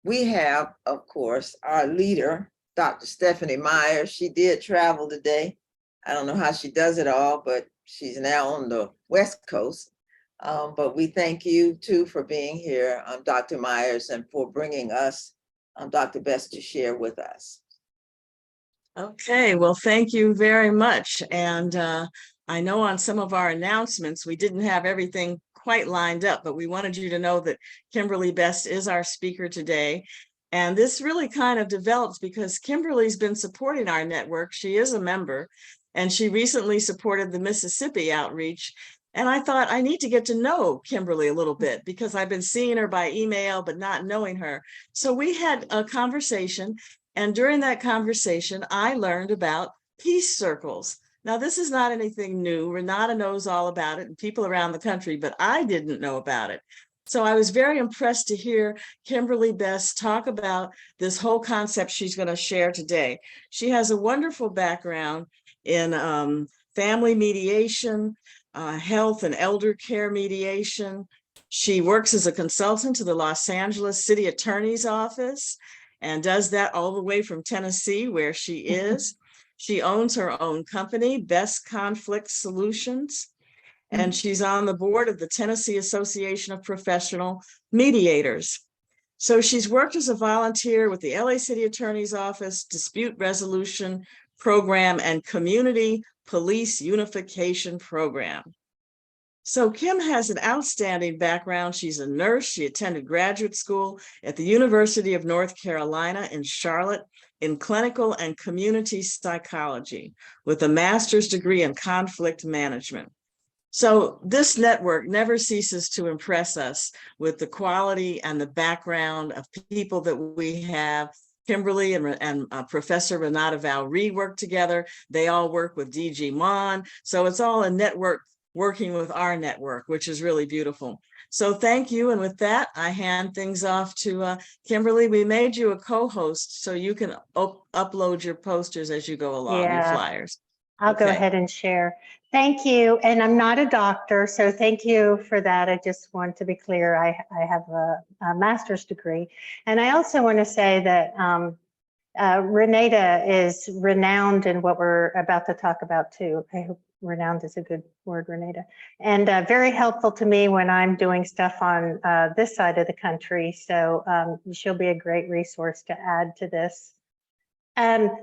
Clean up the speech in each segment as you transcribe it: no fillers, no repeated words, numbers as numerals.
we have, of course, our leader, Dr. Stephanie Myers. She did travel today. I don't know how she does it all, but she's now on the West Coast. But we thank you too for being here, Dr. Myers, and for bringing us Dr. Best to share with us. Okay, well, thank you very much. And I know on some of our announcements, we didn't have everything quite lined up, but we wanted you to know that Kimberly Best is our speaker today. And this really kind of develops because Kimberly's been supporting our network. She is a member, and she recently supported the Mississippi outreach. And I thought I need to get to know Kimberly a little bit because I've been seeing her by email, but not knowing her. So we had a conversation. And during that conversation, I learned about peace circles. Now, this is not anything new. Renata knows all about it and people around the country, but I didn't know about it. So I was very impressed to hear Kimberly Best talk about this whole concept she's going to share today. She has a wonderful background in family mediation, health and elder care mediation. She works as a consultant to the Los Angeles City Attorney's Office and does that all the way from Tennessee, where she is. She owns her own company, Best Conflict Solutions, and she's on the board of the Tennessee Association of Professional Mediators. So she's worked as a volunteer with the LA City Attorney's Office, Dispute Resolution Program, and Community Police Unification Program. So Kim has an outstanding background. She's a nurse. She attended graduate school at the University of North Carolina in Charlotte in clinical and community psychology with a master's degree in conflict management. So this network never ceases to impress us with the quality and the background of people that we have. Kimberly and Professor Renata Valry work together. They all work with DG Mon. So it's all a network working with our network, which is really beautiful. So thank you. And with that, I hand things off to Kimberly. We made you a co-host so you can upload your posters as you go along, your flyers. I'll go ahead and share. Thank you. And I'm not a doctor, so thank you for that. I just want to be clear. I have a master's degree. And I also want to say that Renata is renowned in what we're about to talk about too. I hope renowned is a good word, Renata. And very helpful to me when I'm doing stuff on this side of the country. So she'll be a great resource to add to this.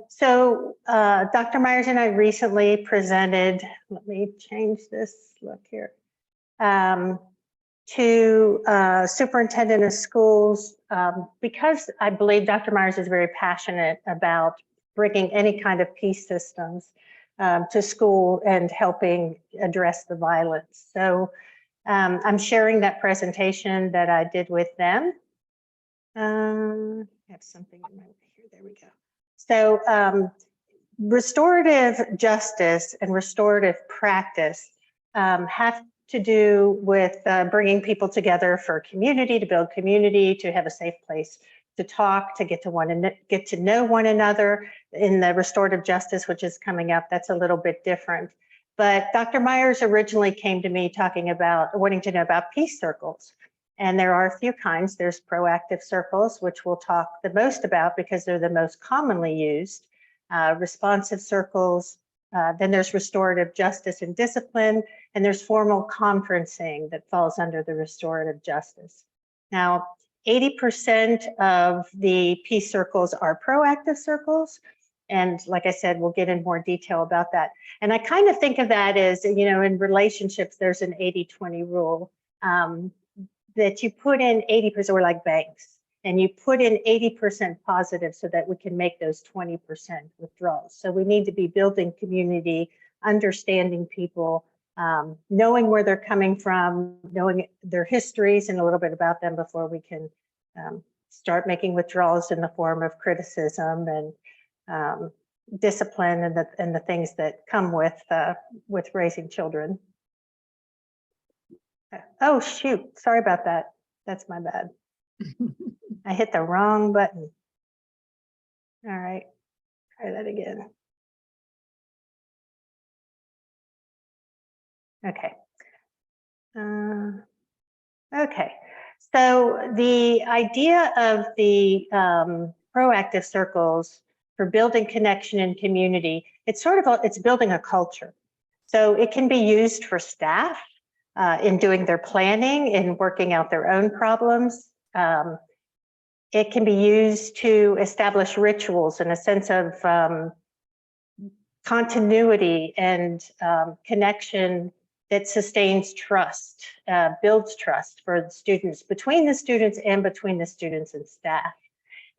So Dr. Myers and I recently presented, let me change this, look here, to superintendent of schools because I believe Dr. Myers is very passionate about bringing any kind of peace systems to school and helping address the violence. So I'm sharing that presentation that I did with them. I have something in my way here, there we go. So restorative justice and restorative practice have to do with bringing people together for community, to build community, to have a safe place to talk, to get to know one another. In the restorative justice, which is coming up, that's a little bit different. But Dr. Myers originally came to me wanting to know about peace circles. And there are a few kinds. There's proactive circles, which we'll talk the most about because they're the most commonly used. Responsive circles, then there's restorative justice and discipline, and there's formal conferencing that falls under the restorative justice. Now, 80% of the peace circles are proactive circles. And like I said, we'll get in more detail about that. And I kind of think of that as, you know, in relationships, there's an 80-20 rule that you put in 80%, we're like banks, and you put in 80% positive so that we can make those 20% withdrawals. So we need to be building community, understanding people, knowing where they're coming from, knowing their histories and a little bit about them before we can start making withdrawals in the form of criticism and discipline and the things that come with raising children. Oh shoot, sorry about that. That's my bad. I hit the wrong button. All right, try that again. Okay. Okay, So the idea of the proactive circles for building connection and community, it's building a culture. So it can be used for staff in doing their planning, in working out their own problems. It can be used to establish rituals and a sense of continuity and connection that sustains trust, builds trust for the students, between the students and between the students and staff.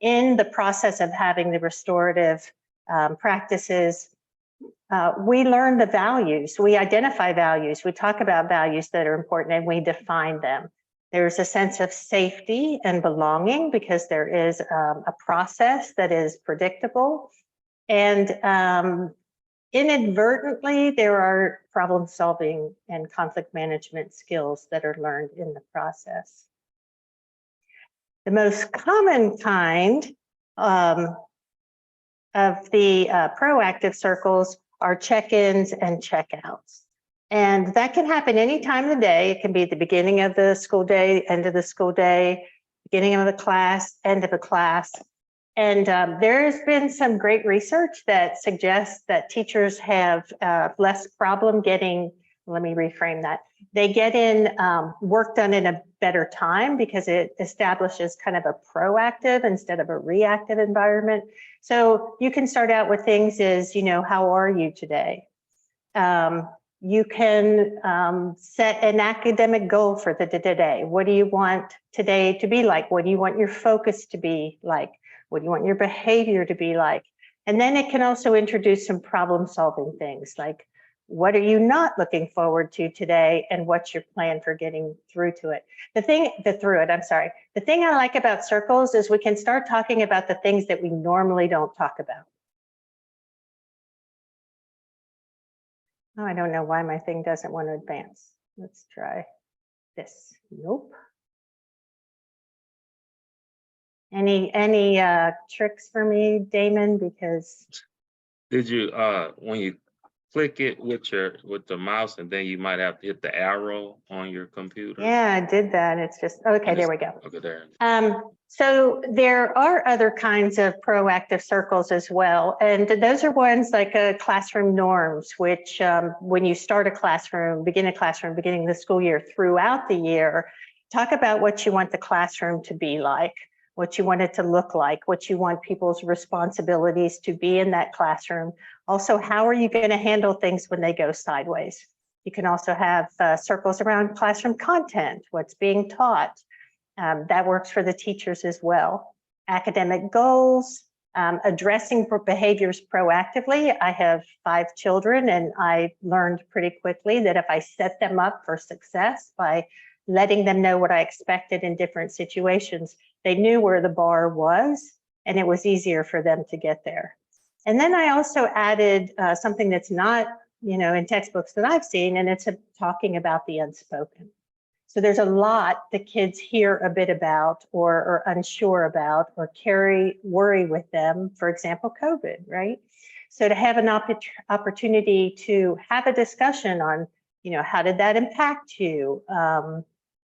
In the process of having the restorative practices, we learn the values, we identify values, we talk about values that are important, and we define them. There's a sense of safety and belonging because there is a process that is predictable. And inadvertently, there are problem solving and conflict management skills that are learned in the process. The most common kind of the proactive circles are check-ins and check-outs. And that can happen any time of the day. It can be at the beginning of the school day, end of the school day, beginning of the class, end of the class. And there's been some great research that suggests that teachers have less problem getting, let me reframe that. They get in work done in a better time because it establishes kind of a proactive instead of a reactive environment. So you can start out with things as, how are you today? You can set an academic goal for the day. What do you want today to be like? What do you want your focus to be like? What do you want your behavior to be like? And then it can also introduce some problem solving things like, what are you not looking forward to today? And what's your plan for getting through to it? The thing I like about circles is we can start talking about the things that we normally don't talk about. Oh, I don't know why my thing doesn't want to advance. Let's try this. Nope. Any tricks for me, Damon? Because did you when you click it with the mouse, and then you might have to hit the arrow on your computer? yeah, I did that. It's just okay. There we go. Okay, there. So there are other kinds of proactive circles as well, and those are ones like classroom norms, which when you start a classroom, beginning of the school year, throughout the year, talk about what you want the classroom to be like, what you want it to look like, what you want people's responsibilities to be in that classroom. Also, how are you going to handle things when they go sideways? You can also have circles around classroom content, what's being taught. That works for the teachers as well. Academic goals, addressing behaviors proactively. I have 5 children, and I learned pretty quickly that if I set them up for success by letting them know what I expected in different situations, they knew where the bar was, and it was easier for them to get there. And then I also added something that's not, in textbooks that I've seen, and it's talking about the unspoken. So there's a lot that kids hear a bit about or are unsure about or worry with them, for example, COVID, right? So to have an opportunity to have a discussion on, how did that impact you?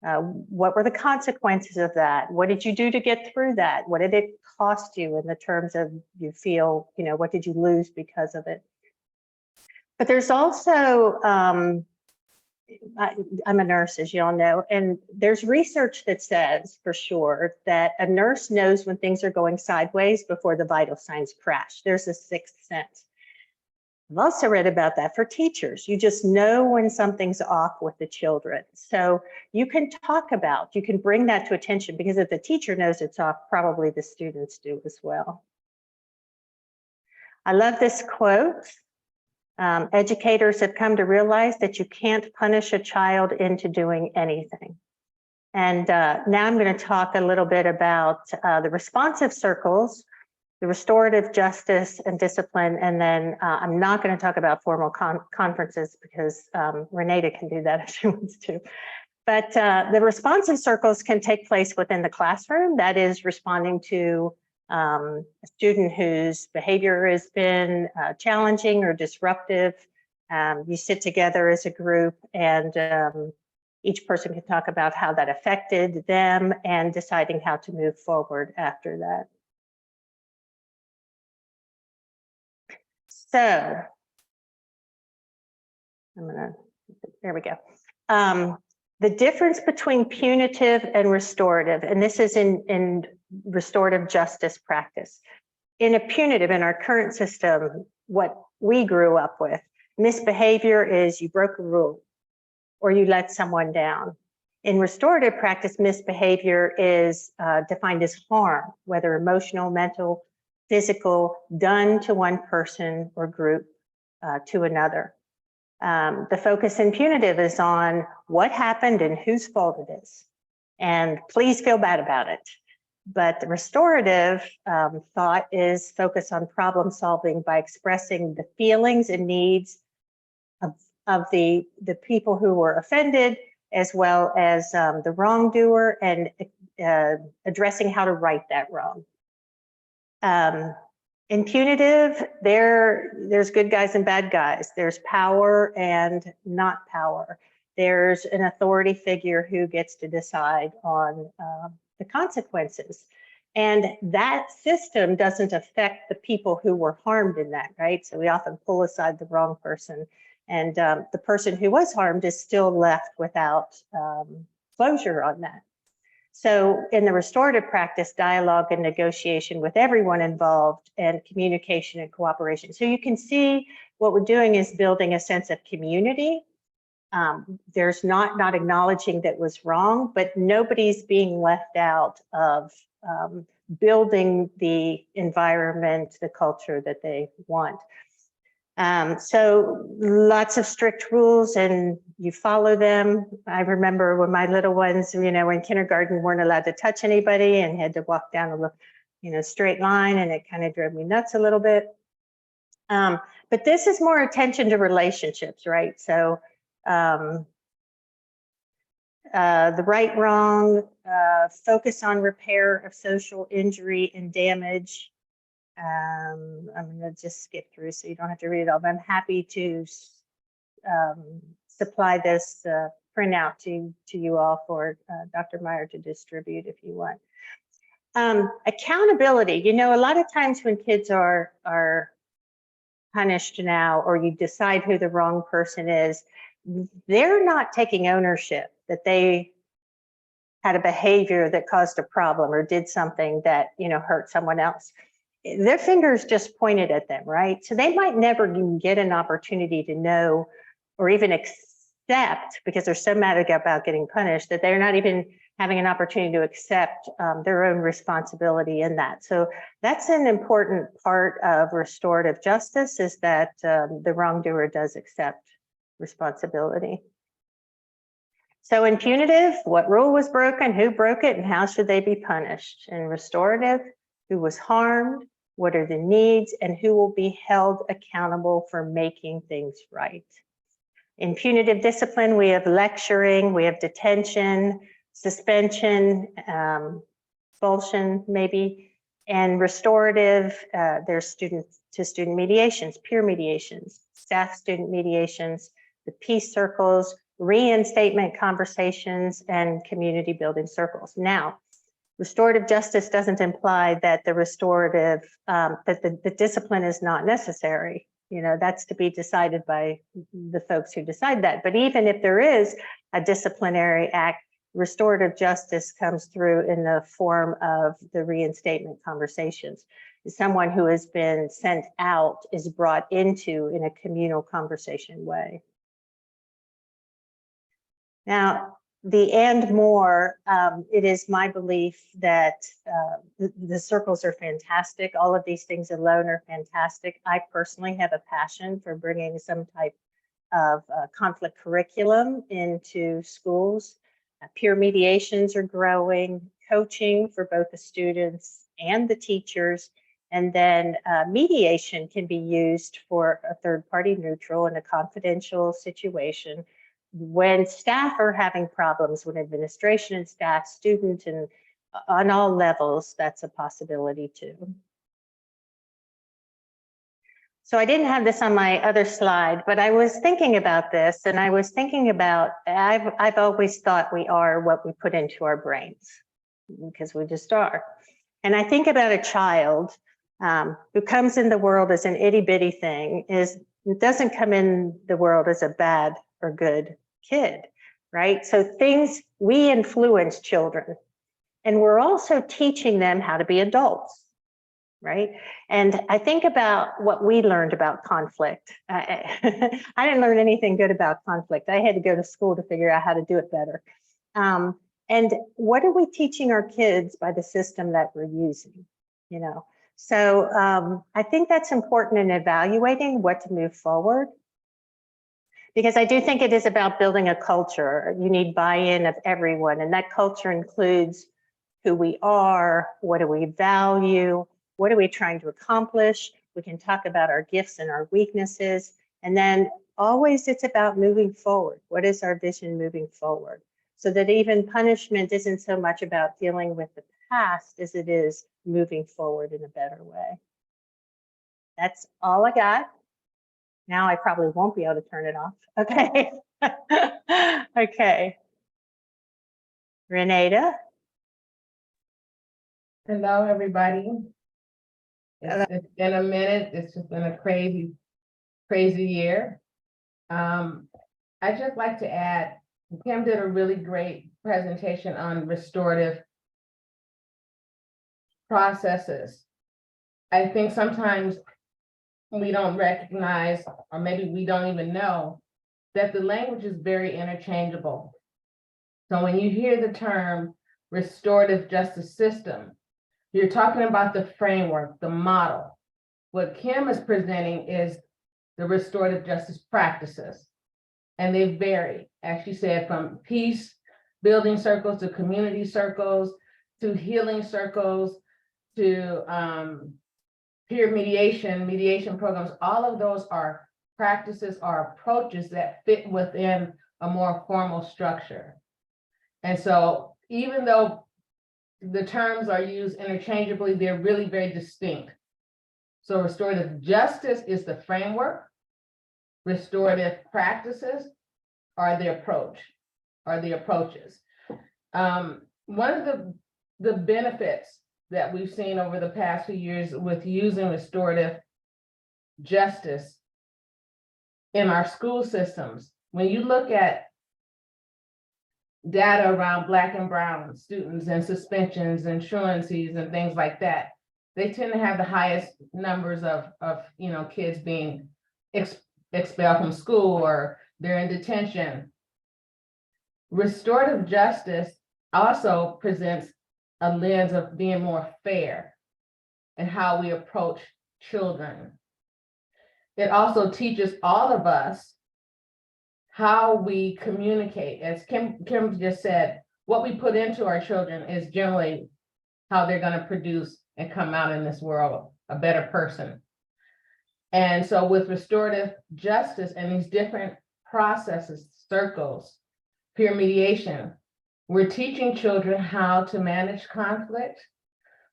What were the consequences of that? What did you do to get through that? What did it cost you in the terms of you feel, what did you lose because of it? But there's also, I'm a nurse, as you all know, and there's research that says for sure that a nurse knows when things are going sideways before the vital signs crash. There's a sixth sense. I've also read about that for teachers. You just know when something's off with the children. So you can bring that to attention, because if the teacher knows it's off, probably the students do as well. I love this quote. Educators have come to realize that you can't punish a child into doing anything. And now I'm going to talk a little bit about the responsive circles, the restorative justice and discipline, and then I'm not going to talk about formal conferences because Renata can do that if she wants to. But the responsive circles can take place within the classroom. That is responding to a student whose behavior has been challenging or disruptive. You sit together as a group and Each person can talk about how that affected them and deciding how to move forward after that. So, there we go. The difference between punitive and restorative, and this is in restorative justice practice. In a punitive, in our current system, what we grew up with, misbehavior is you broke a rule or you let someone down. In restorative practice, misbehavior is defined as harm, whether emotional, mental, physical, done to one person or group to another. The focus in punitive is on what happened and whose fault it is. And please feel bad about it. But the restorative thought is focused on problem solving by expressing the feelings and needs of the people who were offended, as well as the wrongdoer, and addressing how to right that wrong. In punitive, there's good guys and bad guys. There's power and not power. There's an authority figure who gets to decide on the consequences. And that system doesn't affect the people who were harmed in that, right? So we often pull aside the wrong person, and the person who was harmed is still left without closure on that. So in the restorative practice, dialogue and negotiation with everyone involved, and communication and cooperation. So you can see what we're doing is building a sense of community. There's not acknowledging that was wrong, but nobody's being left out of building the environment, the culture that they want. So lots of strict rules, and you follow them. I remember when my little ones, you know, in kindergarten weren't allowed to touch anybody and had to walk down a straight line, and it kind of drove me nuts a little bit. But this is more attention to relationships, right? So the right, wrong, focus on repair of social injury and damage. I'm going to just skip through so you don't have to read it all, but I'm happy to supply this printout to you all for Dr. Meyer to distribute if you want. Accountability, you know, a lot of times when kids are punished now, or you decide who the wrong person is, they're not taking ownership that they had a behavior that caused a problem or did something that, you know, hurt someone else. Their fingers just pointed at them, right? So they might never even get an opportunity to know or even accept, because they're so mad about getting punished, that they're not even having an opportunity to accept their own responsibility in that. So that's an important part of restorative justice, is that the wrongdoer does accept responsibility. So in punitive, what rule was broken, who broke it, and how should they be punished? In restorative, who was harmed, what are the needs, and who will be held accountable for making things right. In punitive discipline, we have lecturing, we have detention, suspension, expulsion maybe, and restorative, there's student-to-student mediations, peer mediations, staff-student mediations, the peace circles, reinstatement conversations, and community building circles. Now, restorative justice doesn't imply that the restorative, that the discipline is not necessary. You know, that's to be decided by the folks who decide that. But even if there is a disciplinary act, restorative justice comes through in the form of the reinstatement conversations. Someone who has been sent out is brought into in a communal conversation way. Now, and more, it is my belief that the circles are fantastic. All of these things alone are fantastic. I personally have a passion for bringing some type of conflict curriculum into schools. Peer mediations are growing, coaching for both the students and the teachers, and then mediation can be used for a third-party neutral in a confidential situation. When staff are having problems, when administration and staff, students, and on all levels, that's a possibility too. So I didn't have this on my other slide, but I was thinking about this, and I was thinking about, I've always thought we are what we put into our brains, because we just are. And I think about a child who comes in the world as an itty bitty thing, doesn't come in the world as a bad or good kid, right? So we influence children, and we're also teaching them how to be adults, right? And I think about what we learned about conflict. I didn't learn anything good about conflict. I had to go to school to figure out how to do it better. And what are we teaching our kids by the system that we're using? You know, so I think that's important in evaluating what to move forward. Because I do think it is about building a culture. You need buy-in of everyone, and that culture includes who we are, what do we value, what are we trying to accomplish? We can talk about our gifts and our weaknesses. And then always it's about moving forward. What is our vision moving forward? So that even punishment isn't so much about dealing with the past as it is moving forward in a better way. That's all I got. Now I probably won't be able to turn it off. Okay. Okay. Renata. Hello, everybody. Hello. It's been a minute. It's just been a crazy, crazy year. I'd just like to add, Kim did a really great presentation on restorative processes. I think sometimes we don't recognize, or maybe we don't even know, that the language is very interchangeable. So when you hear the term restorative justice system, you're talking about the framework, the model. What Kim is presenting is the restorative justice practices. And they vary, as she said, from peace building circles to community circles, to healing circles, to peer mediation programs. All of those are practices or approaches that fit within a more formal structure. And so even though the terms are used interchangeably, they're really very distinct. So restorative justice is the framework. Restorative practices are the approach, are the approaches. One of the benefits that we've seen over the past few years with using restorative justice in our school systems, when you look at data around Black and Brown students and suspensions and truancies and things like that, they tend to have the highest numbers of kids being expelled from school, or they're in detention. Restorative justice also presents a lens of being more fair in how we approach children. It also teaches all of us how we communicate. As Kim just said, what we put into our children is generally how they're going to produce and come out in this world a better person. And so with restorative justice and these different processes, circles, peer mediation, we're teaching children how to manage conflict.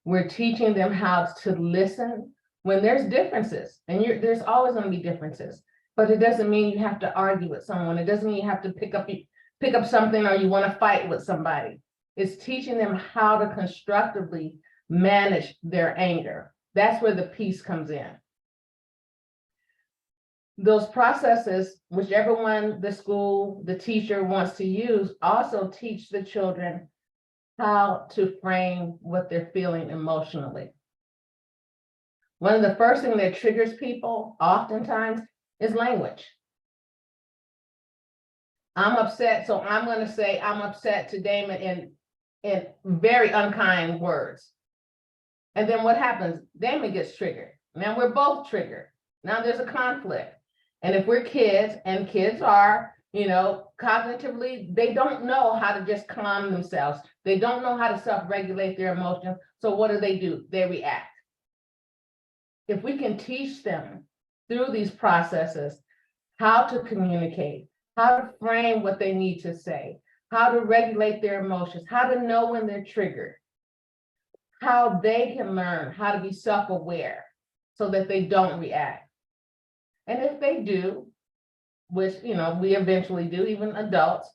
We're teaching them how to listen when there's differences, and there's always going to be differences, but it doesn't mean you have to argue with someone. It doesn't mean you have to pick up something or you want to fight with somebody. It's teaching them how to constructively manage their anger. That's where the peace comes in. Those processes, whichever one the school, the teacher wants to use, also teach the children how to frame what they're feeling emotionally. One of the first things that triggers people oftentimes is language. I'm upset, so I'm going to say I'm upset to Damon in very unkind words. And then what happens? Damon gets triggered. Now we're both triggered. Now there's a conflict. And if we're kids, and kids are, cognitively, they don't know how to just calm themselves. They don't know how to self-regulate their emotions. So what do? They react. If we can teach them through these processes how to communicate, how to frame what they need to say, how to regulate their emotions, how to know when they're triggered, how they can learn how to be self-aware so that they don't react. And if they do, which, we eventually do, even adults,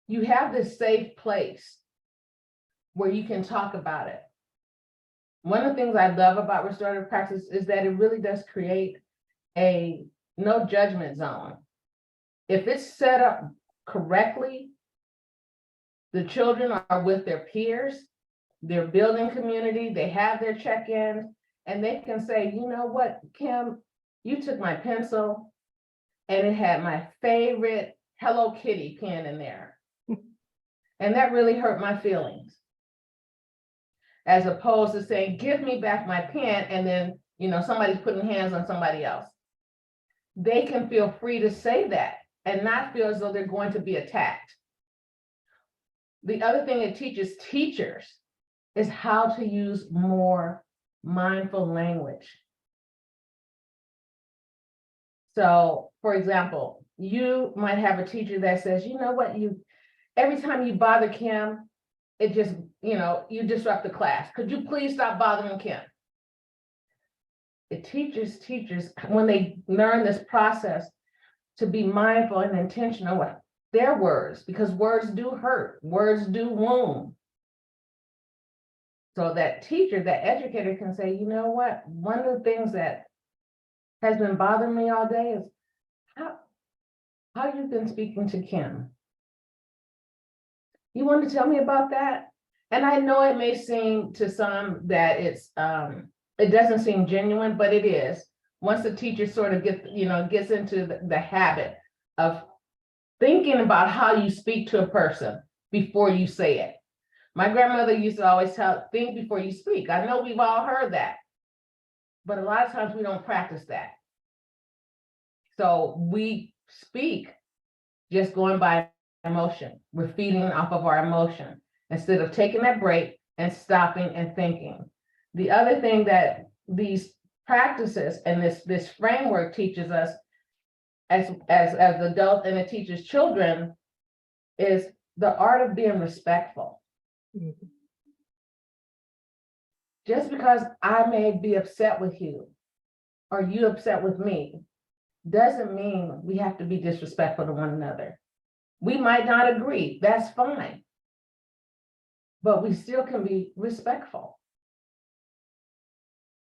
you have this safe place where you can talk about it. One of the things I love about restorative practice is that it really does create a no judgment zone. If it's set up correctly, the children are with their peers, they're building community, they have their check-ins, and they can say, you know what, Kim, you took my pencil and it had my favorite Hello Kitty pen in there. And that really hurt my feelings. As opposed to saying, give me back my pen, and then, somebody's putting hands on somebody else. They can feel free to say that and not feel as though they're going to be attacked. The other thing it teaches teachers is how to use more mindful language. So, for example, you might have a teacher that says, you know what, every time you bother Kim, it just, you disrupt the class. Could you please stop bothering Kim? It teaches teachers, when they learn this process, to be mindful and intentional with their words, because words do hurt, words do wound. So that teacher, that educator can say, you know what, one of the things that has been bothering me all day is how you've been speaking to Kim. You want to tell me about that? And I know it may seem to some that it doesn't seem genuine, but it is. Once the teacher sort of gets into the habit of thinking about how you speak to a person before you say it. My grandmother used to always think before you speak. I know we've all heard that, but a lot of times we don't practice that. So we speak just going by emotion. We're feeding off of our emotion instead of taking that break and stopping and thinking. The other thing that these practices and this framework teaches us as adults, and it teaches children, is the art of being respectful. Mm-hmm. Just because I may be upset with you or you upset with me doesn't mean we have to be disrespectful to one another. We might not agree, that's fine, but we still can be respectful.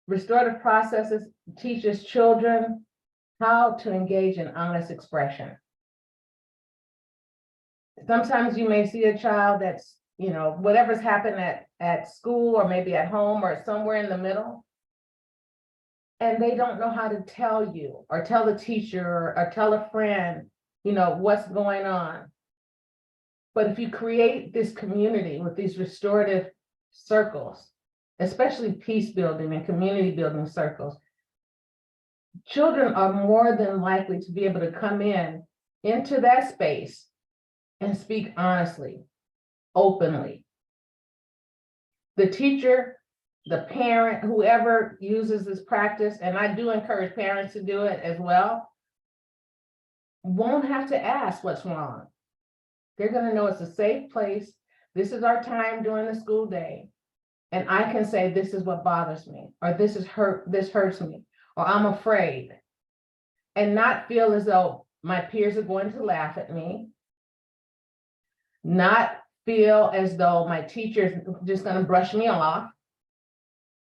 Restorative processes teaches children how to engage in honest expression. Sometimes you may see a child that's, whatever's happened at school or maybe at home or somewhere in the middle, and they don't know how to tell you or tell the teacher or tell a friend, what's going on. But if you create this community with these restorative circles, especially peace building and community building circles, children are more than likely to be able to come into that space and speak honestly, openly. The teacher, the parent, whoever uses this practice, and I do encourage parents to do it as well, won't have to ask what's wrong. They're going to know it's a safe place. This is our time during the school day. And I can say, this is what bothers me, or this hurts me, or I'm afraid. And not feel as though my peers are going to laugh at me. Not feel as though my teacher is just going to brush me off.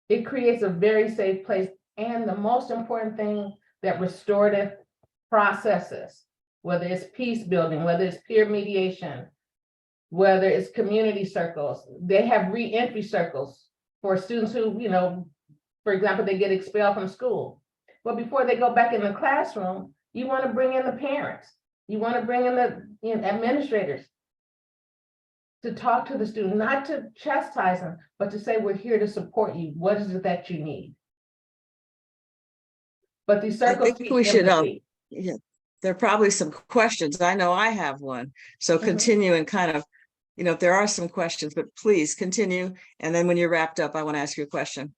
It creates a very safe place. And the most important thing that restorative processes, whether it's peace building, whether it's peer mediation, whether it's community circles, they have re-entry circles for students who, for example, they get expelled from school. But before they go back in the classroom, you want to bring in the parents. You want to bring in the administrators to talk to the student, not to chastise them, but to say, we're here to support you. What is it that you need? But these circles, I think we should, yeah, there are probably some questions. I know I have one. So continue and kind of, if there are some questions, but please continue. And then when you're wrapped up, I want to ask you a question.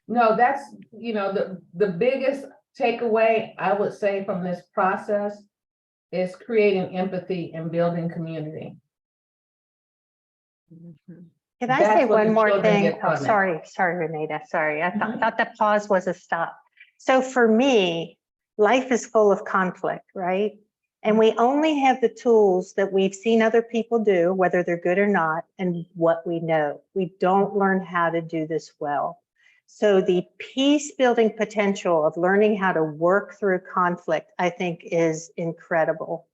No, that's, the biggest takeaway I would say from this process is creating empathy and building community. Can I say one more thing? Oh, it. sorry, Renata. Sorry. I thought that pause was a stop. So for me, life is full of conflict, right? And we only have the tools that we've seen other people do, whether they're good or not, and what we know. We don't learn how to do this well. So the peace building potential of learning how to work through conflict, I think, is incredible.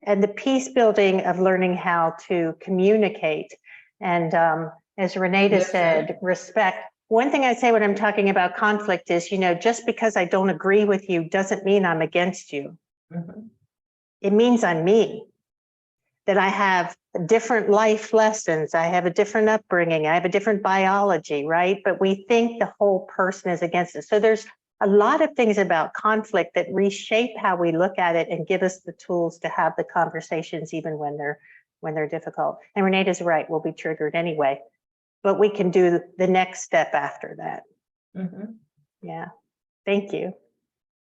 And the peace building of learning how to communicate. And as Renata said, respect. One thing I say when I'm talking about conflict is, just because I don't agree with you doesn't mean I'm against you. Mhm. It means I'm me, that I have different life lessons. I have a different upbringing. I have a different biology, right? But we think the whole person is against us. So there's a lot of things about conflict that reshape how we look at it and give us the tools to have the conversations even when they're difficult. And Renata's right, we'll be triggered anyway, but we can do the next step after that. Mhm. Yeah, thank you.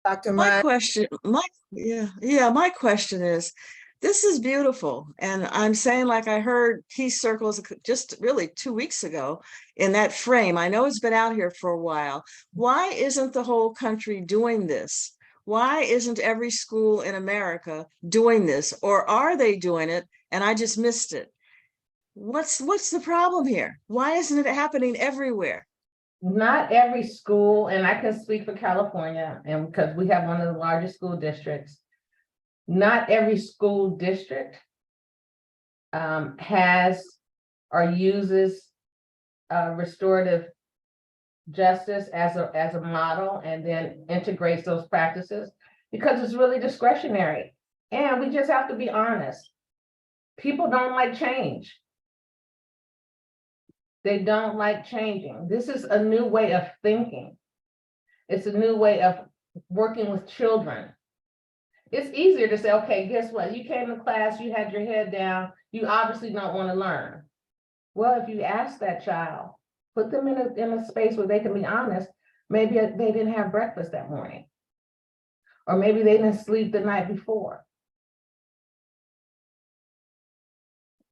Dr. My Meyer, question, my question is, this is beautiful. And I'm saying, like I heard peace circles just really 2 weeks ago in that frame. I know it's been out here for a while. Why isn't the whole country doing this? Why isn't every school in America doing this? Or are they doing it and I just missed it? What's the problem here? Why isn't it happening everywhere? Not every school, and I can speak for California, and because we have one of the largest school districts, not every school district has or uses restorative justice as a model and then integrates those practices, because it's really discretionary. And we just have to be honest. People don't like change. They don't like changing. This is a new way of thinking. It's a new way of working with children. It's easier to say, okay, guess what? You came to class, you had your head down, you obviously don't want to learn. Well, if you ask that child, put them in a space where they can be honest, maybe they didn't have breakfast that morning. Or maybe they didn't sleep the night before.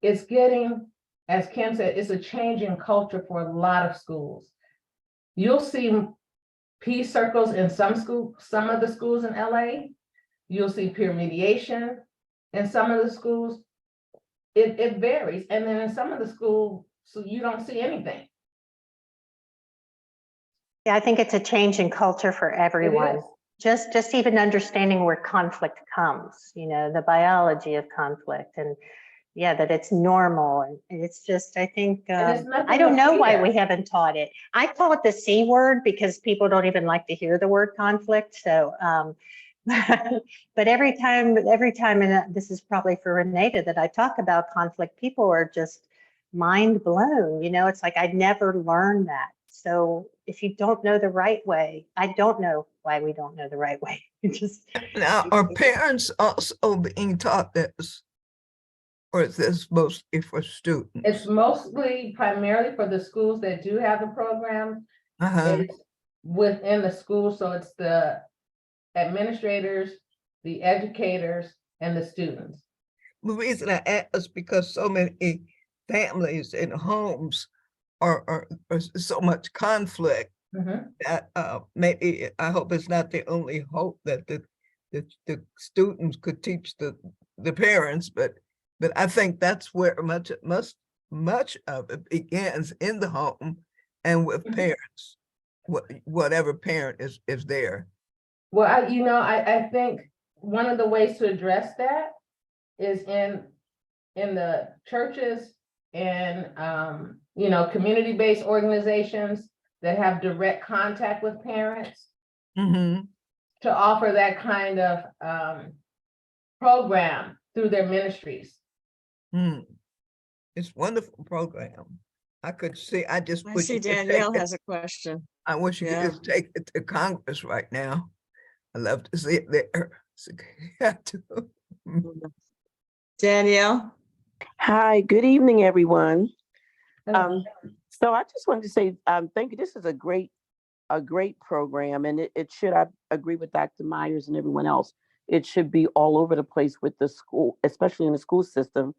It's getting, as Kim said, it's a change in culture for a lot of schools. You'll see peace circles in some of the schools in LA. You'll see peer mediation in some of the schools. It varies. And then in some of the schools, so you don't see anything. Yeah, I think it's a change in culture for everyone. Just even understanding where conflict comes, the biology of conflict, and yeah, that it's normal. And it's just, I think, I don't know why we haven't taught it. I call it the C word because people don't even like to hear the word conflict. So, but every time, and this is probably for Renata, that I talk about conflict, people are just mind blown. It's like, I'd never learned that. So if you don't know the right way, I don't know why we don't know the right way. Now, are parents also being taught this? Or is this mostly for students? It's mostly primarily for the schools that do have the program. It's within the school, so it's the administrators, the educators, and the students. The reason I ask is because so many families and homes are so much conflict that maybe, I hope it's not the only hope that the students could teach the parents, but I think that's where much of it begins, in the home and with parents, whatever parent is there. Well, I think one of the ways to address that is in the churches and community-based organizations that have direct contact with parents, to offer that kind of program through their ministries. It's a wonderful program. I could see, I see Danielle has a question. I wish you could just take it to Congress right now. I love to see it there. Danielle. Hi, good evening, everyone. So I just wanted to say thank you. This is a great program, and it should, I agree with Dr. Myers and everyone else, it should be all over the place with the school, especially in the school system.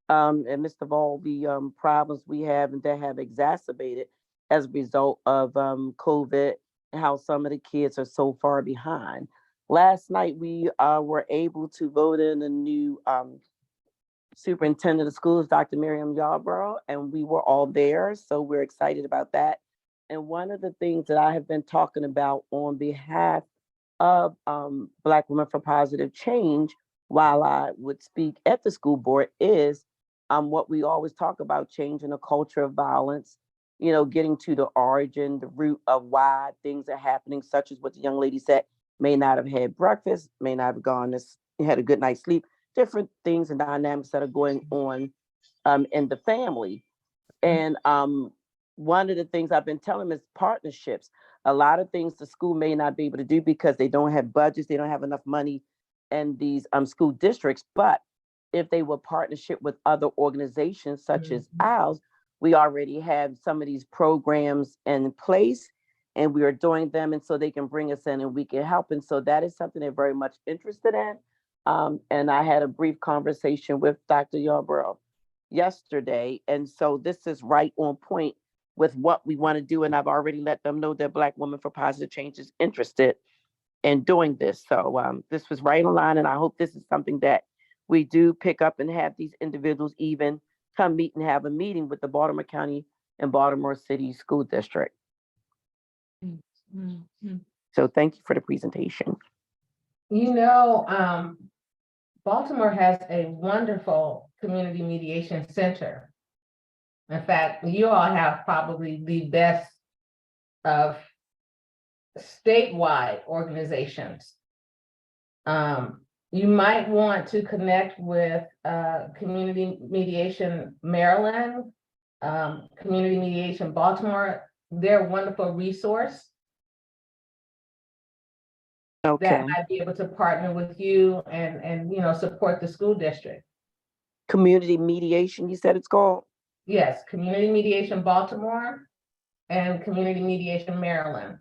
And midst of all the problems we have and that have exacerbated as a result of COVID, and how some of the kids are so far behind. last night we were able to vote in a new superintendent of schools, Dr. Miriam Yarborough, and we were all there. So we're excited about that. And one of the things that I have been talking about on behalf of Black Women for Positive Change, while I would speak at the school board, is what we always talk about, changing the culture of violence, you know, getting to the origin, the root of why things are happening, such as what the young lady said, may not have had breakfast, may not have had a good night's sleep, different things and dynamics that are going on in the family. And one of the things I've been telling them is partnerships. A lot of things the school may not be able to do because they don't have budgets, they don't have enough money in these school districts. But if they were partnership with other organizations such as ours, we already have some of these programs in place and we are doing them. And so they can bring us in and we can help. And so that is something they're very much interested in. And I had a brief conversation with Dr. Yarborough yesterday. And so this is right on point with what we want to do. And I've already let them know that Black Women for Positive Change is interested in doing this. So this was right on line. And I hope this is something that we do pick up and have these individuals even come meet and have a meeting with the Baltimore County and Baltimore City School District. Mm-hmm. So thank you for the presentation. You know, Baltimore has a wonderful community mediation center. In fact, you all have probably the best of statewide organizations. You might want to connect with Community Mediation Maryland, Community Mediation Baltimore. They're a wonderful resource. Okay. That might be able to partner with you and you know, support the school district. Community mediation, you said it's called? Yes, Community Mediation Baltimore and Community Mediation Maryland.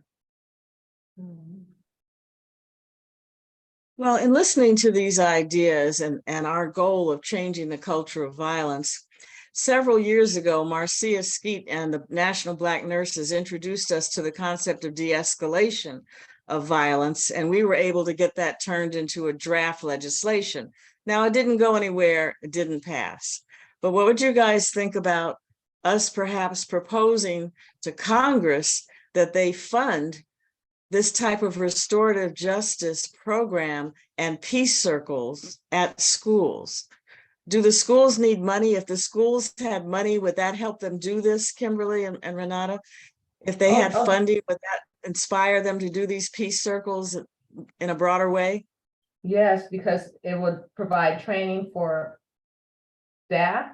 Well, in listening to these ideas and our goal of changing the culture of violence, several years ago, Marcia Skeet and the National Black Nurses introduced us to the concept of de-escalation of violence, and we were able to get that turned into a draft legislation. Now, it didn't go anywhere, it didn't pass. But what would you guys think about us perhaps proposing to Congress that they fund this type of restorative justice program and peace circles at schools? Do the schools need money? If the schools had money, would that help them do this, Kimberly and Renata? If they had funding, would that inspire them to do these peace circles in a broader way? Yes, because it would provide training for staff.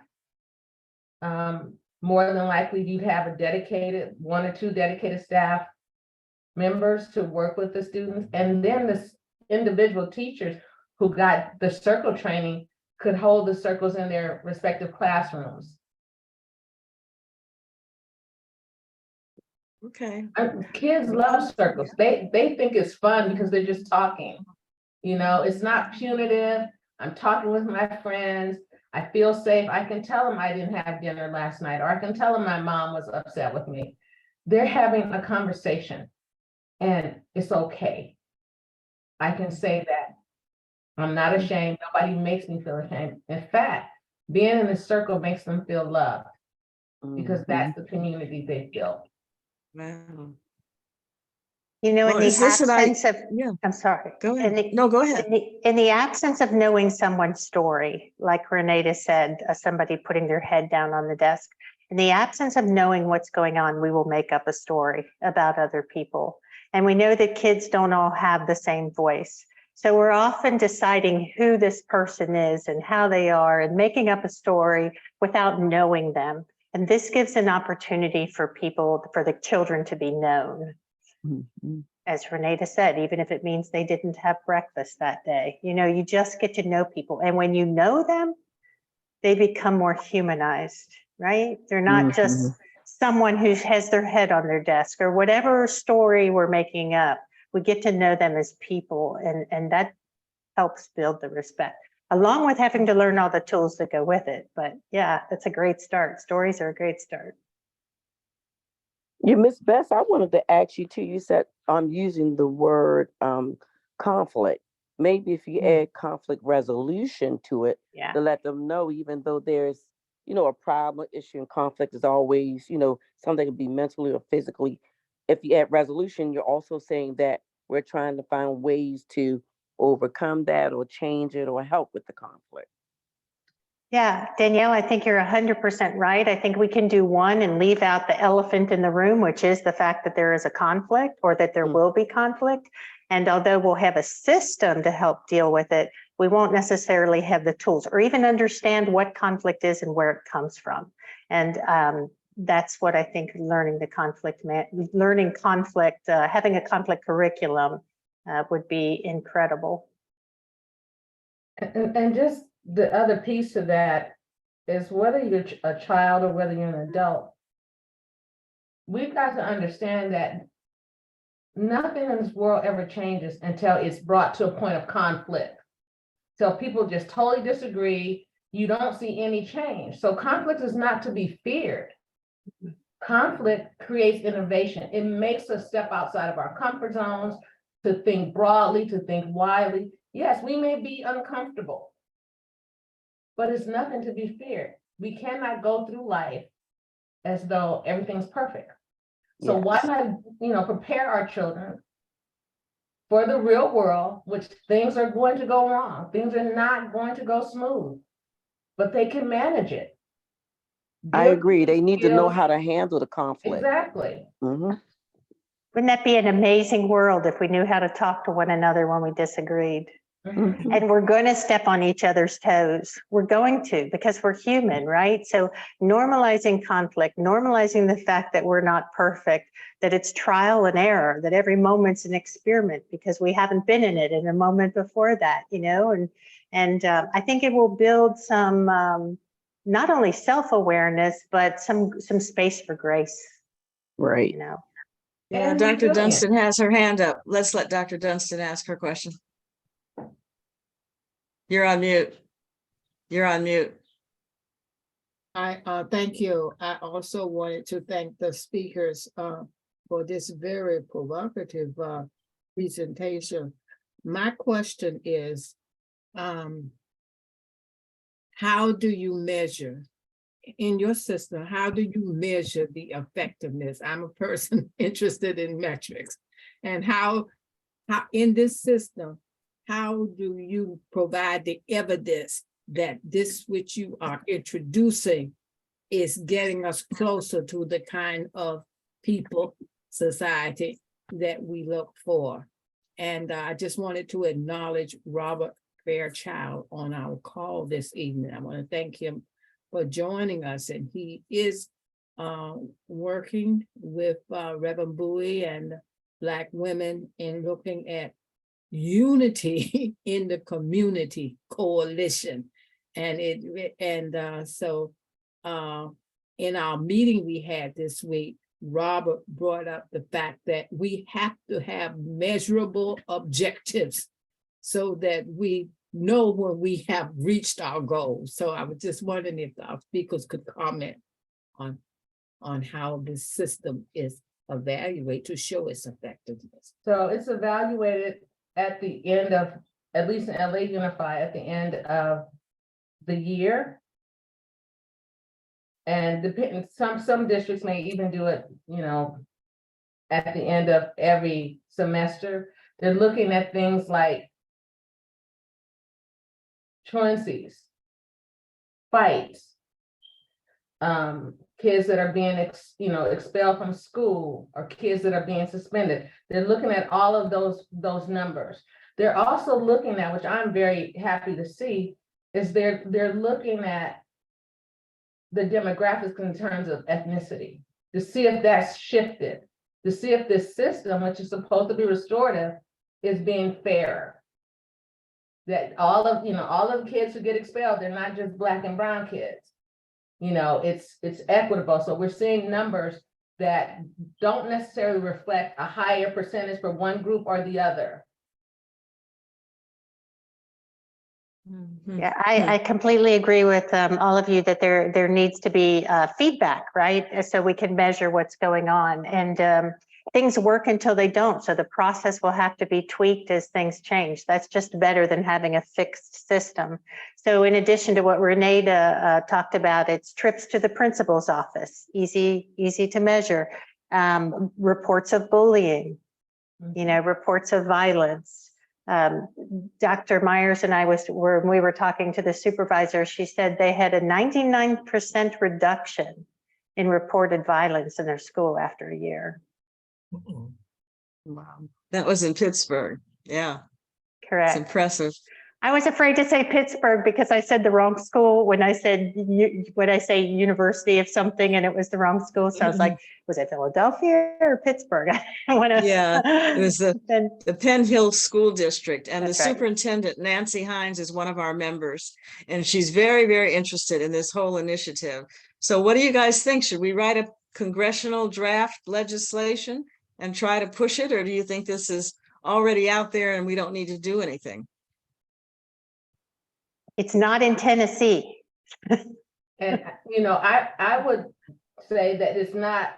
More than likely, you'd have a dedicated, 1 or 2 dedicated staff members to work with the students, and then the individual teachers who got the circle training could hold the circles in their respective classrooms. Okay. Kids love circles. They think it's fun because they're just talking. You know, it's not punitive. I'm talking with my friends. I feel safe. I can tell them I didn't have dinner last night, or I can tell them my mom was upset with me. They're having a conversation and it's okay. I can say that. I'm not ashamed. Nobody makes me feel ashamed. In fact, being in a circle makes them feel loved because that's the community they built. Wow. You know, Well, in the is this absence of, yeah, I'm sorry. go ahead. In the- No, go ahead. In the absence of knowing someone's story, like Renata said, somebody putting their head down on the desk, in the absence of knowing what's going on, we will make up a story about other people. And we know that kids don't all have the same voice. So we're often deciding who this person is and how they are and making up a story without knowing them. And this gives an opportunity for people, for the children to be known. As Renata said, even if it means they didn't have breakfast that day, you know, you just get to know people. And when you know them, they become more humanized, right? They're not just someone who has their head on their desk or whatever story we're making up. We get to know them as people, and that helps build the respect, along with having to learn all the tools that go with it. But yeah, that's a great start. Stories are a great start. Yeah, Miss Bess, I wanted to ask you too. You said I'm using the word conflict. Maybe if you add conflict resolution to it, Yeah. to let them know, even though there's, a problem, issue, and conflict is always, something can be mentally or physically. If you add resolution, you're also saying that we're trying to find ways to overcome that or change it or help with the conflict. Yeah, Danielle, I think you're 100% right. I think we can do one and leave out the elephant in the room, which is the fact that there is a conflict or that there will be conflict. And although we'll have a system to help deal with it, we won't necessarily have the tools or even understand what conflict is and where it comes from. And that's what I think learning conflict, having a conflict curriculum would be incredible. And just the other piece of that is whether you're a child or whether you're an adult, we've got to understand that nothing in this world ever changes until it's brought to a point of conflict. So people just totally disagree. You don't see any change. So conflict is not to be feared. Conflict creates innovation. It makes us step outside of our comfort zones, to think broadly, to think widely. Yes, we may be uncomfortable, but it's nothing to be feared. We cannot go through life as though everything's perfect. So why not, prepare our children for the real world, which things are going to go wrong. Things are not going to go smooth, but they can manage it. I agree. They need to know how to handle the conflict. Exactly. Mm-hmm. Wouldn't that be an amazing world if we knew how to talk to one another when we disagreed? Mm-hmm. And we're going to step on each other's toes. We're going to, because we're human, right? So normalizing conflict, normalizing the fact that we're not perfect, that it's trial and error, that every moment's an experiment because we haven't been in it in a moment before that, and I think it will build some, not only self-awareness, but some space for grace. Right. Yeah, And Dr. resilient. Dunstan has her hand up. Let's let Dr. Dunstan ask her question. You're on mute. You're on mute. Thank you. I also wanted to thank the speakers for this very provocative presentation. My question is, how do you measure in your system? How do you measure the effectiveness? I'm a person interested in metrics, and how in this system, how do you provide the evidence that this which you are introducing is getting us closer to the kind of people, society that we look for? And I just wanted to acknowledge Robert Fairchild on our call this evening. I want to thank him for joining us. And he is working with Reverend Bowie and Black women in looking at unity in the community coalition. And so in our meeting we had this week, Robert brought up the fact that we have to have measurable objectives so that we know when we have reached our goals. So I was just wondering if our speakers could comment on how this system is evaluated to show its effectiveness. So it's evaluated at the end of, at least in LA Unified, at the end of the year. And depending, some districts may even do it, at the end of every semester. They're looking at things like truancies, fights, kids that are being expelled from school, or kids that are being suspended. They're looking at all of those numbers. They're also looking at, which I'm very happy to see, is they're looking at the demographics in terms of ethnicity, to see if that's shifted, to see if this system, which is supposed to be restorative, is being fair. That all of the kids who get expelled, they're not just Black and brown kids. It's equitable. So we're seeing numbers that don't necessarily reflect a higher percentage for one group or the other. Yeah, I completely agree with all of you that there needs to be feedback, right? So we can measure what's going on. And things work until they don't. So the process will have to be tweaked as things change. That's just better than having a fixed system. So in addition to what Renee talked about, it's trips to the principal's office, easy to measure, reports of bullying, reports of violence. Dr. Myers and I when we were talking to the supervisor, she said they had a 99% reduction in reported violence in their school after a year. Wow. That was in Pittsburgh. Yeah, it's Correct. impressive. I was afraid to say Pittsburgh because I said the wrong school when I say university of something and it was the wrong school. So I was like, was it Philadelphia or Pittsburgh? Yeah, it was the Penn Hill School District, and the That's right. superintendent, Nancy Hines, is one of our members, and she's very, very interested in this whole initiative. So what do you guys think? Should we write a congressional draft legislation and try to push it, or do you think this is already out there and we don't need to do anything? It's not in Tennessee. And, I would say that it's not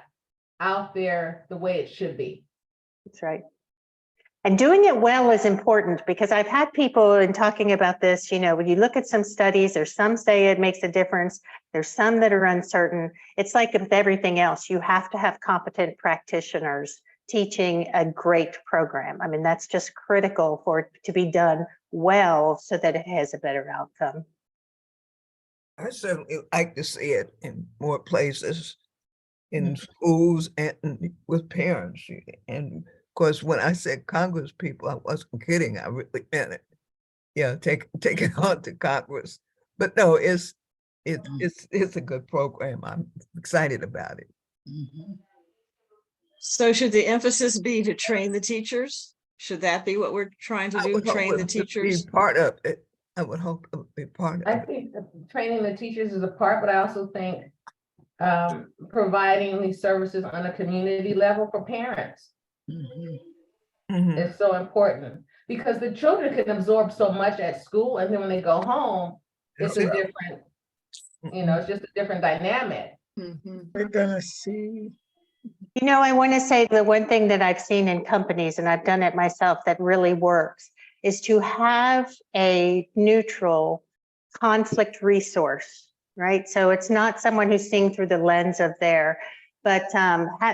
out there the way it should be. That's right. And doing it well is important because I've had people in talking about this, when you look at some studies, there's some say it makes a difference. There's some that are uncertain. It's like with everything else, you have to have competent practitioners teaching a great program. I mean, that's just critical for it to be done well so that it has a better outcome. I certainly like to see it in more places, in schools and with parents. And of course, when I said Congress people, I wasn't kidding. I really meant it. Yeah, take it on to Congress. But no, it's a good program. I'm excited about it. So should the emphasis be to train the teachers? Should that be what we're trying to do? Train the teachers? Be part of it. I would hope it would be part of I it. think that training the teachers is a part, but I also think providing these services on a community level for parents is so important, because the children can absorb so much at school, and then when they go home, it's a different, it's just a different dynamic. We're gonna see. I want to say the one thing that I've seen in companies, and I've done it myself, that really works is to have a neutral conflict resource, right? So it's not someone who's seeing through the lens of but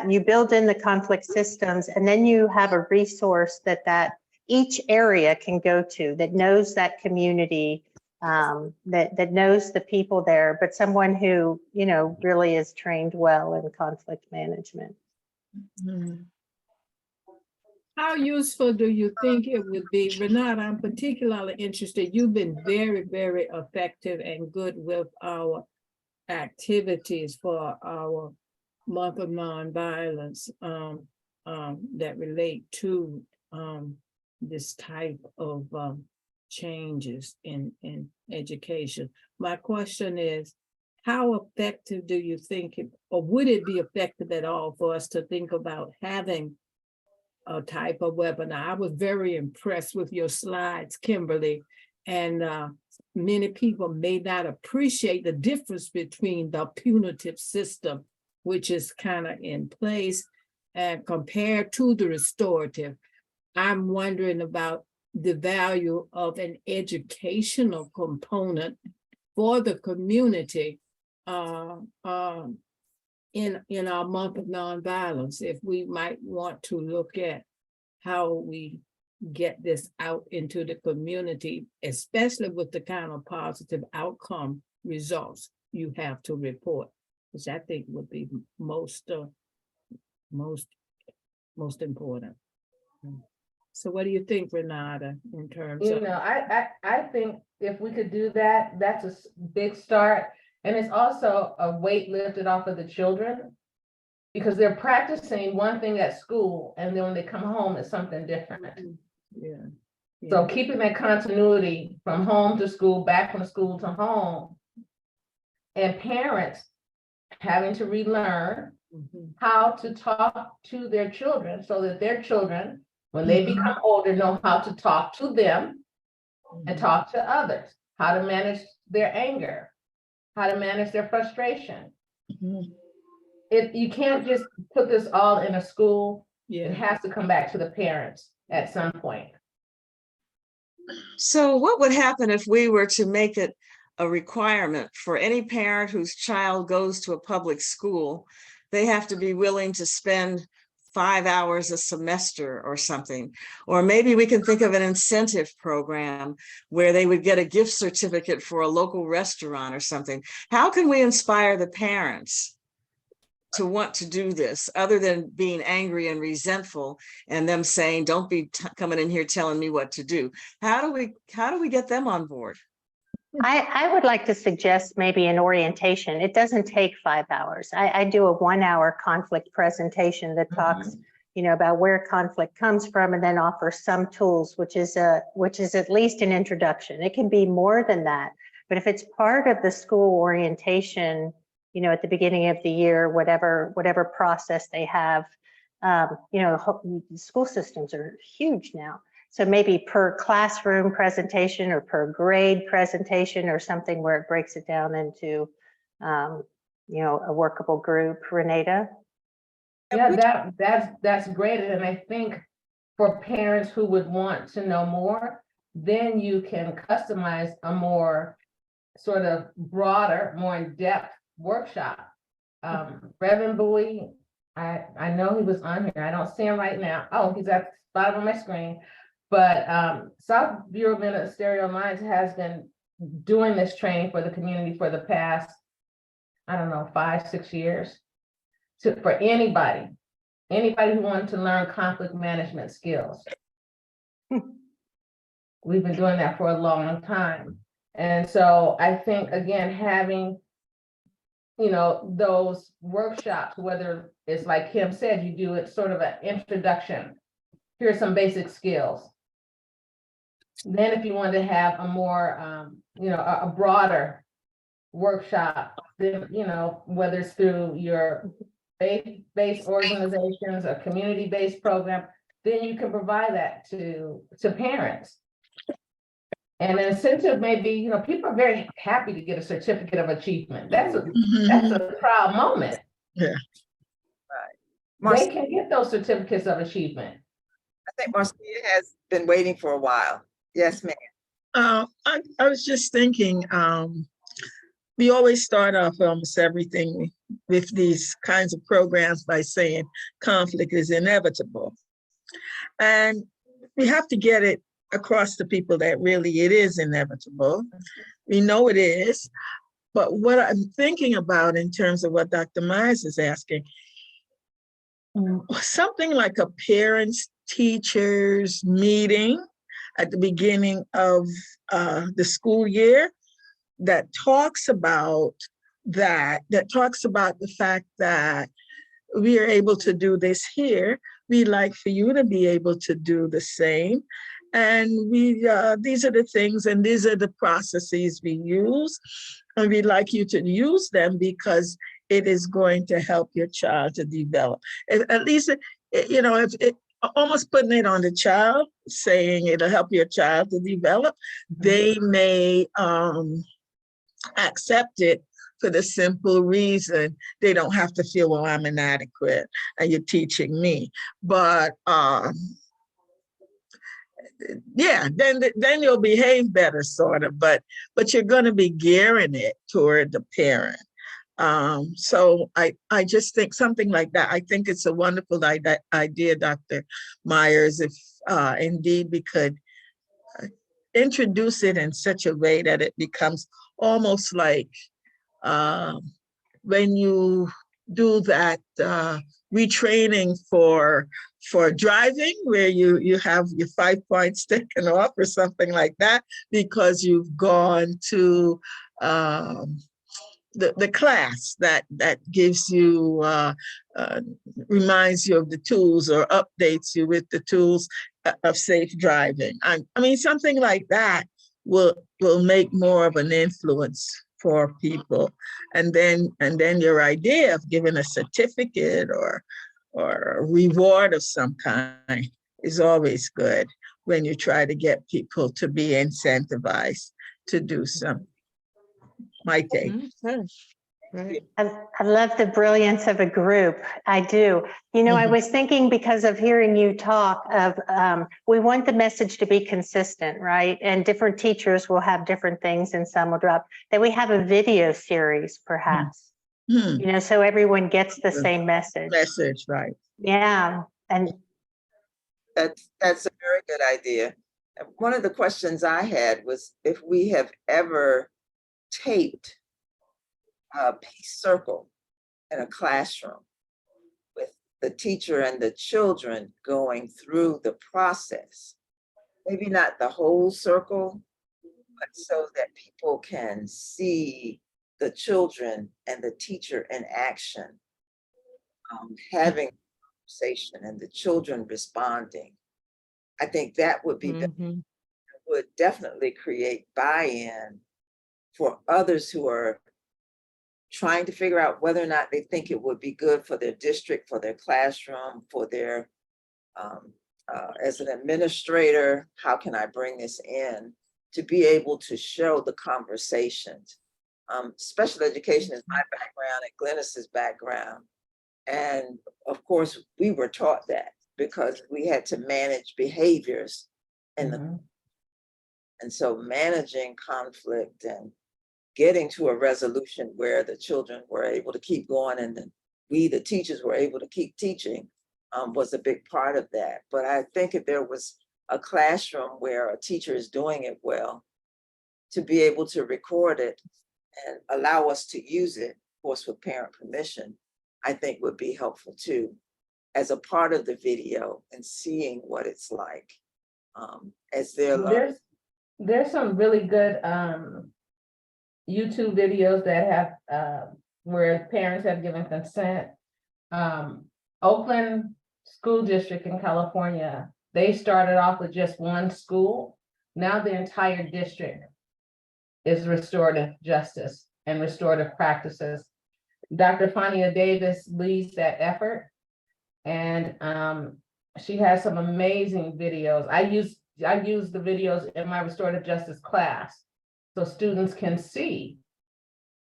you build in the conflict systems, and then you have a resource that each area can go to that knows that community, that knows the people there, but someone who, really is trained well in conflict management. How useful do you think it would be? Renata, I'm particularly interested. You've been very, very effective and good with our activities for our month of nonviolence that relate to this type of changes in education. My question is, how effective do you think or would it be effective at all for us to think about having a type of webinar? I was very impressed with your slides, Kimberly, and many people may not appreciate the difference between the punitive system, which is kind of in place, and compared to the restorative. I'm wondering about the value of an educational component for the community in our month of nonviolence, if we might want to look at how we get this out into the community, especially with the kind of positive outcome results you have to report, which I think would be most important. So what do you think, Renata, in terms of? I think if we could do that, that's a big start. And it's also a weight lifted off of the children, because they're practicing one thing at school, and then when they come home, it's something different. Yeah. So keeping that continuity from home to school, back from school to home, and parents having to relearn how to talk to their children so that their children, when they become older, know how to talk to them and talk to others, how to manage their anger, how to manage their frustration. You can't just put this all in a school It Yeah. has to come back to the parents at some point. So what would happen if we were to make it a requirement for any parent whose child goes to a public school? They have to be willing to spend 5 hours a semester or something. Or maybe we can think of an incentive program where they would get a gift certificate for a local restaurant or something. How can we inspire the parents to want to do this other than being angry and resentful and them saying, don't be coming in here telling me what to do? How do we get them on board? I would like to suggest maybe an orientation. It doesn't take 5 hours. I do a 1-hour conflict presentation that talks, about where conflict comes from, and then offers some tools, which is at least an introduction. It can be more than that, but if it's part of the school orientation, at the beginning of the year, whatever process they have, school systems are huge now. So maybe per classroom presentation or per grade presentation or something where it breaks it down into, a workable group. Renata? Yeah, that's great. And I think for parents who would want to know more, then you can customize a more sort of broader, more in-depth workshop. Reverend Bowie, I know he was on here. I don't see him right now. Oh, he's at the bottom of my screen. But South Bureau Ministerial Alliance has been doing this training for the community for the past, 5-6 years. For anybody who wanted to learn conflict management skills. We've been doing that for a long time. And so I think, again, having, those workshops, whether it's like Kim said, you do it sort of an introduction. Here's some basic skills. Then if you want to have a more, a broader workshop, then, whether it's through your faith-based organizations or community-based program, then you can provide that to parents. And an incentive may be, people are very happy to get a certificate of achievement. That's a proud moment. Yeah. Right. They can get those certificates of achievement. I think Marcia has been waiting for a while. Yes, ma'am. I was just thinking, we always start off almost everything with these kinds of programs by saying conflict is inevitable. And we have to get it across to people that really it is inevitable. We know it is. But what I'm thinking about in terms of what Dr. Myers is asking, something like a parents, teachers meeting at the beginning of the school year that talks about the fact that we are able to do this here. We'd like for you to be able to do the same. And these are the things and these are the processes we use. And we'd like you to use them because it is going to help your child to develop. At least, if it, almost putting it on the child, saying it'll help your child to develop, they may accept it for the simple reason they don't have to feel, well, I'm inadequate and you're teaching me. But yeah, then you'll behave better, sort of, but you're going to be gearing it toward the parent. So I just think something like that. I think it's a wonderful idea, Dr. Myers, if indeed we could introduce it in such a way that it becomes almost like when you do that retraining for driving, where you have your 5 points taken off or something like that, because you've gone to the class that gives you, reminds you of the tools or updates you with the tools of safe driving. I mean, something like that will make more of an influence for people. And then your idea of giving a certificate or a reward of some kind is always good when you try to get people to be incentivized to do something. My take. Okay. Right. I love the brilliance of a group. I do. You know, I was thinking because of hearing you talk of, we want the message to be consistent, right? And different teachers will have different things and some will drop. That we have a video series, perhaps, Hmm, you know, so everyone gets the same message. message, right? Yeah. And That's a very good idea. And one of the questions I had was if we have ever taped a peace circle in a classroom with the teacher and the children going through the process. Maybe not the whole circle, but so that people can see the children and the teacher in action, having a conversation and the children responding. I think that would be Mhm. would definitely create buy-in for others who are trying to figure out whether or not they think it would be good for their district, for their classroom, for their, as an administrator, how can I bring this in to be able to show the conversations? Special education is my background and Glennis's background. And of course, we were taught that because we had to manage behaviors and and so managing conflict and getting to a resolution where the children were able to keep going and then we, the teachers, were able to keep teaching was a big part of that. But I think if there was a classroom where a teacher is doing it well, to be able to record it and allow us to use it, of course, with parent permission, I think would be helpful too, as a part of the video and seeing what it's like as they're learning. There's some really good YouTube videos that have where parents have given consent. Oakland School District in California, they started off with just one school. Now the entire district is restorative justice and restorative practices. Dr. Fania Davis leads that effort. And she has some amazing videos. I use the videos in my restorative justice class so students can see.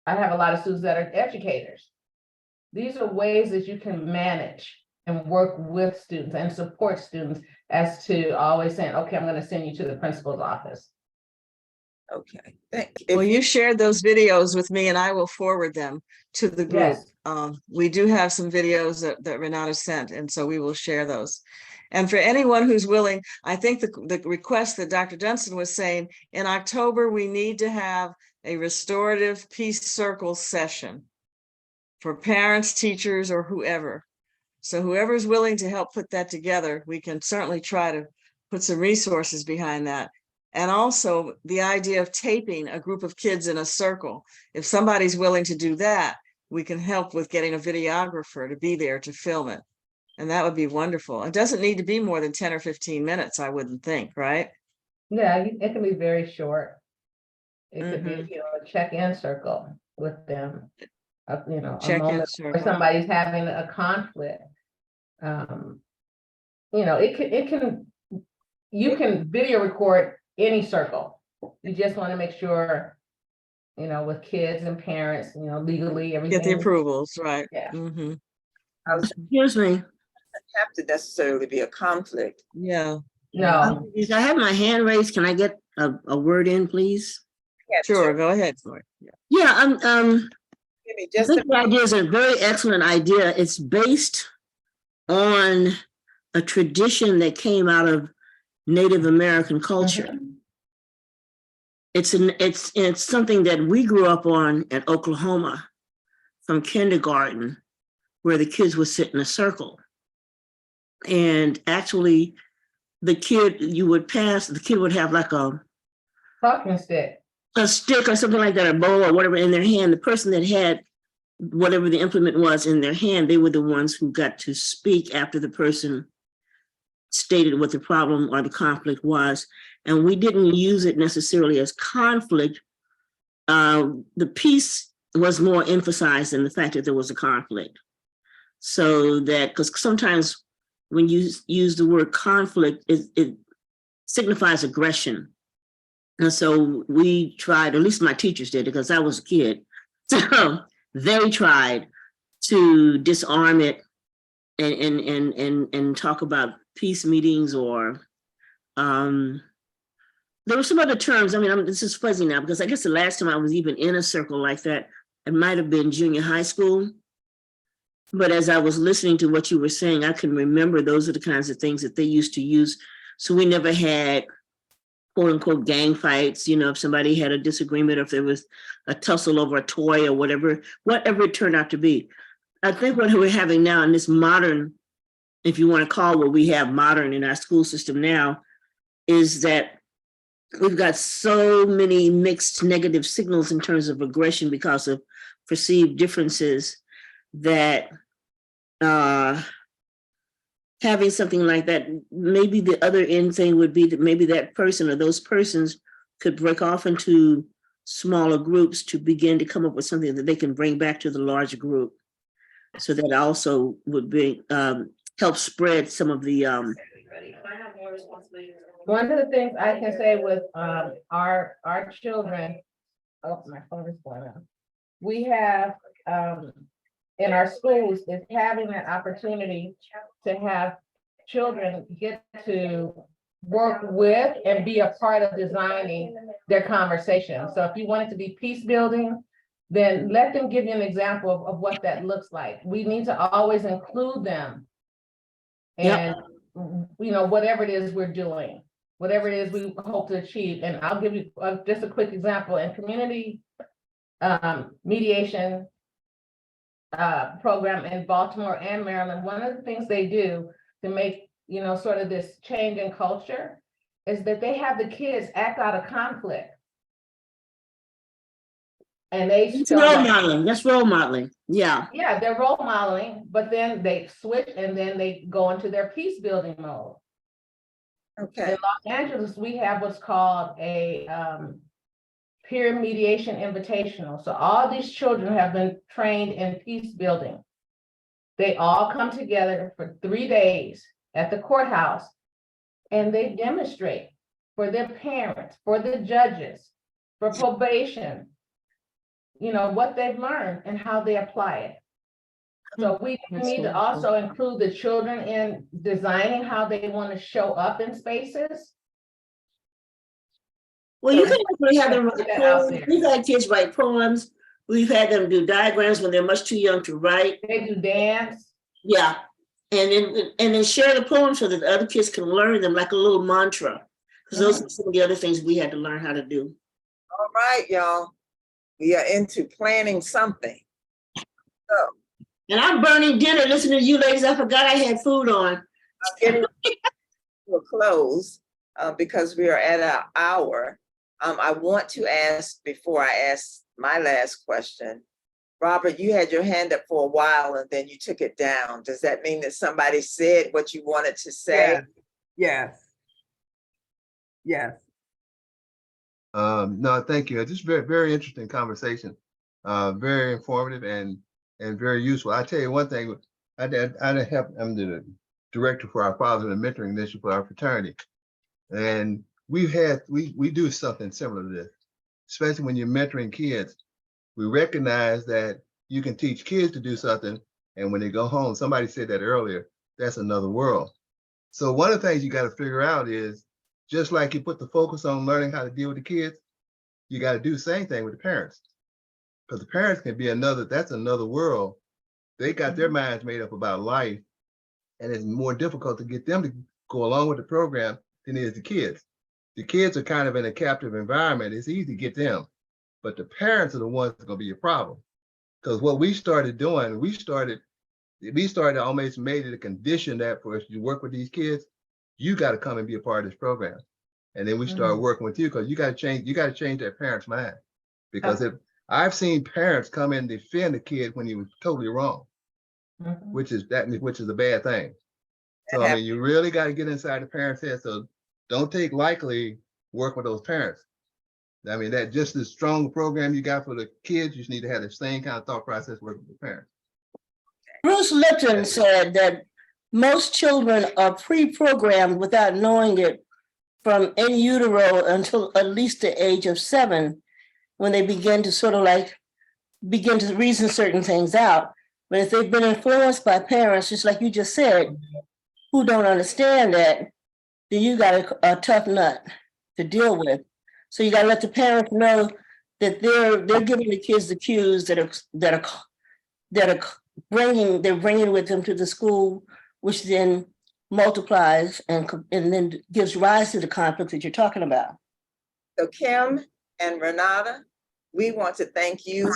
I have a lot of students that are educators. These are ways that you can manage and work with students and support students as to always saying, okay, I'm going to send you to the principal's office. Okay, thank you. Well, you shared those videos with me and I will forward them to the group. Yes. We do have some videos that Renata sent, and so we will share those. And for anyone who's willing, I think the request that Dr. Dunstan was saying, in October, we need to have a restorative peace circle session for parents, teachers, or whoever. So whoever's willing to help put that together, we can certainly try to put some resources behind that. And also the idea of taping a group of kids in a circle. If somebody's willing to do that, we can help with getting a videographer to be there to film it. And that would be wonderful. It doesn't need to be more than 10 or 15 minutes, I wouldn't think, right? Yeah, it can be very short. It could be, a check-in circle with them, a Check-in moment where circle. somebody's having a conflict. You can video record any circle. You just want to make sure, with kids and parents, legally, everything. Get the approvals, right? Yeah. Excuse me. Have to necessarily be a conflict. Yeah, No, I have my hand raised. Can I get a word in, please? Yeah, sure. Go ahead. Floyd. Yeah. Yeah, Give me I just think the idea is a very excellent idea. It's based on a tradition that came out of Native American culture. It's something that we grew up on in Oklahoma from kindergarten, where the kids would sit in a circle. And actually, the kid would have like a talking stick. a stick or something like that, a bowl or whatever in their hand. The person that had whatever the implement was in their hand, they were the ones who got to speak after the person stated what the problem or the conflict was. And we didn't use it necessarily as conflict. The peace was more emphasized than the fact that there was a conflict. So that, because sometimes when you use the word conflict, it signifies aggression. And so we tried, at least my teachers did, because I was a kid. So they tried to disarm it and talk about peace meetings or there were some other terms. I mean, this is fuzzy now because I guess the last time I was even in a circle like that, it might have been junior high school. But as I was listening to what you were saying, I can remember those are the kinds of things that they used to use. So we never had quote unquote gang fights, you know, if somebody had a disagreement, or if there was a tussle over a toy or whatever it turned out to be. I think what we're having now in this modern, if you want to call what we have modern in our school system now, is that we've got so many mixed negative signals in terms of aggression because of perceived differences that having something like that, maybe the other end thing would be that maybe that person or those persons could break off into smaller groups to begin to come up with something that they can bring back to the larger group. So that also would be help spread some of the One of the things I can say with our children, oh, my phone is going on. We have in our schools is having that opportunity to have children get to work with and be a part of designing their conversation. So if you want it to be peace building, then let them give you an example of what that looks like. We need to always include them. And you know, whatever it is we're doing, whatever it is we hope to achieve. And I'll give you just a quick example. In community mediation program in Baltimore and Maryland, one of the things they do to make, you know, sort of this change in culture is that they have the kids act out a conflict. And they it's role modeling. That's role modeling. Yeah. Yeah, they're role modeling, but then they switch and then they go into their peace building mode. Okay. In Los Angeles, we have what's called a peer mediation invitational. So all these children have been trained in peace building. They all come together for 3 days at the courthouse and they demonstrate for their parents, for the judges, for probation, you know, what they've learned and how they apply it. So we need to also include the children in designing how they want to show up in spaces. Well, you can actually have them write poems. We've had kids write poems. We've had them do diagrams when they're much too young to write. They do dance. Yeah. And then share the poems so that the other kids can learn them like a little mantra. Because those are some of the other things we had to learn how to do. All right, y'all. We are into planning something. So and I'm burning dinner listening to you ladies. I forgot I had food on. I'm getting to a close because we are at our hour. I want to ask, before I ask my last question, Robert, you had your hand up for a while and then you took it down. Does that mean that somebody said what you wanted to say? Yes. Yes. No, thank you. Just very, very interesting conversation. Very informative and very useful. I tell you one thing, I'm the director for our Fathers and Mentoring Initiative for our fraternity. And we do something similar to this, especially when you're mentoring kids. We recognize that you can teach kids to do something, and when they go home, somebody said that earlier, that's another world. So one of the things you got to figure out is, just like you put the focus on learning how to deal with the kids, you got to do the same thing with the parents. Because the parents can be that's another world. They got their minds made up about life, and it's more difficult to get them to go along with the program than it is the kids. The kids are kind of in a captive environment. It's easy to get them, but the parents are the ones that are going to be a problem. Because what we started doing, we started almost made it a condition that for us to work with these kids, you got to come and be a part of this program. And then we start working with you because you got to change that parent's mind. Because if I've seen parents come in and defend the kid when he was totally wrong, which is a bad thing. So I mean, you really got to get inside the parents' head. So don't take lightly work with those parents. I mean, that just as strong program you got for the kids, you just need to have the same kind of thought process working with the parents. Bruce Lipton said that most children are pre-programmed without knowing it from in utero until at least the age of 7, when they begin to sort of like begin to reason certain things out. But if they've been influenced by parents, just like you just said, who don't understand that, then you got a tough nut to deal with. So you got to let the parents know that they're giving the kids the cues that are bringing with them to the school, which then multiplies and then gives rise to the conflict that you're talking about. So Kim and Renata, we want to thank you.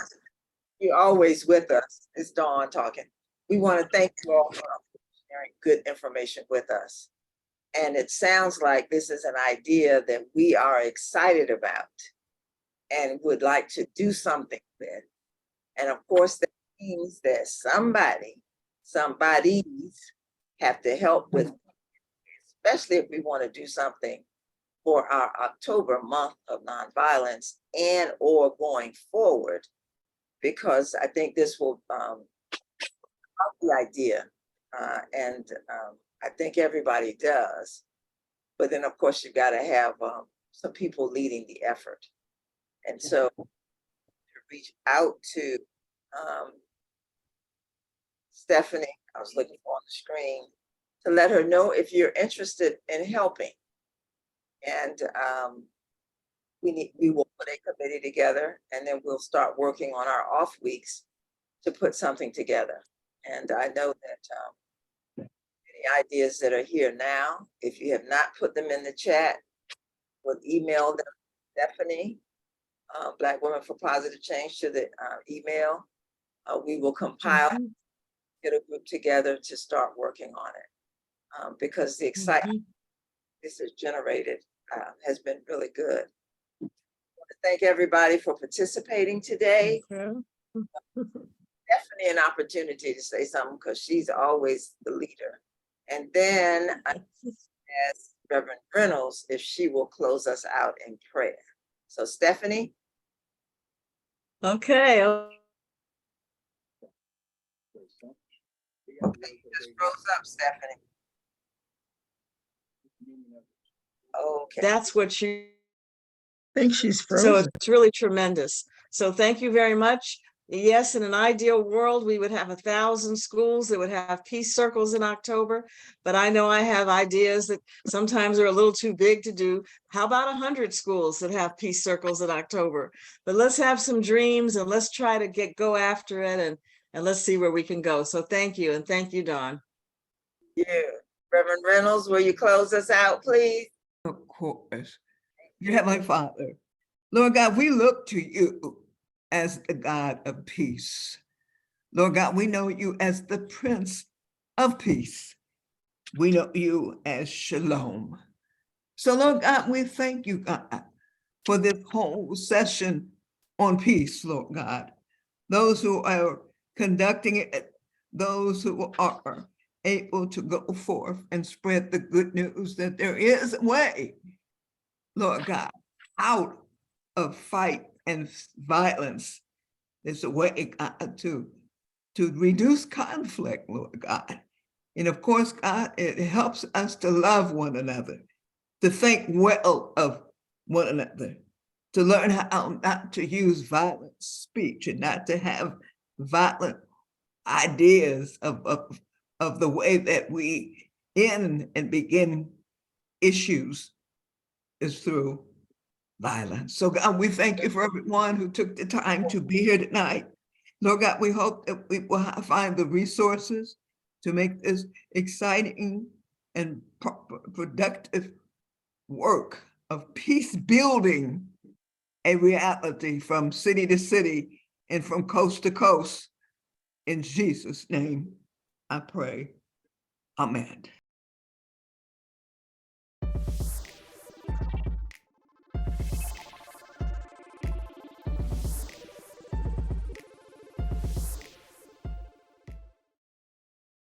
You're always with us. It's Dawn talking. We want to thank you all for sharing good information with us. And it sounds like this is an idea that we are excited about and would like to do something with. And of course, that means that somebody's have to help with, especially if we want to do something for our October month of nonviolence and or going forward, because I think this will help the idea. And I think everybody does. But then, of course, you got to have some people leading the effort. And so to reach out to Stephanie, I was looking for on the screen, to let her know if you're interested in helping. And we will put a committee together, and then we'll start working on our off weeks to put something together. And I know that any ideas that are here now, if you have not put them in the chat, we'll email them to Stephanie, Black Women for Positive Change, to the email. We will compile, get a group together to start working on it, because the excitement this has generated has been really good. I want to thank everybody for participating today. Definitely an opportunity to say something, because she's always the leader. And then I ask Reverend Reynolds if she will close us out in prayer. So Stephanie. Okay. Okay, you just rose up, Stephanie. Okay. That's what she. I think she's So frozen. it's really tremendous. So thank you very much. Yes, in an ideal world, we would have 1,000 schools that would have peace circles in October. But I know I have ideas that sometimes are a little too big to do. How about 100 schools that have peace circles in October? But let's have some dreams and let's try to go after it, and let's see where we can go. So thank you. And thank you, Dawn. Yeah. Reverend Reynolds, will you close us out, please? Of course. Dear Heavenly Father, Lord God, we look to you as the God of peace. Lord God, we know you as the Prince of Peace. We know you as Shalom. So Lord God, we thank you, God, for this whole session on peace, Lord God. Those who are conducting it, those who are able to go forth and spread the good news that there is a way, Lord God, out of fight and violence. There's a way, God, to reduce conflict, Lord God. And of course, God, it helps us to love one another, to think well of one another, to learn how not to use violent speech and not to have violent ideas of the way that we end and begin issues is through violence. So God, we thank you for everyone who took the time to be here tonight. Lord God, we hope that we will find the resources to make this exciting and productive work of peace building a reality from city to city and from coast to coast. In Jesus' name, I pray. Amen.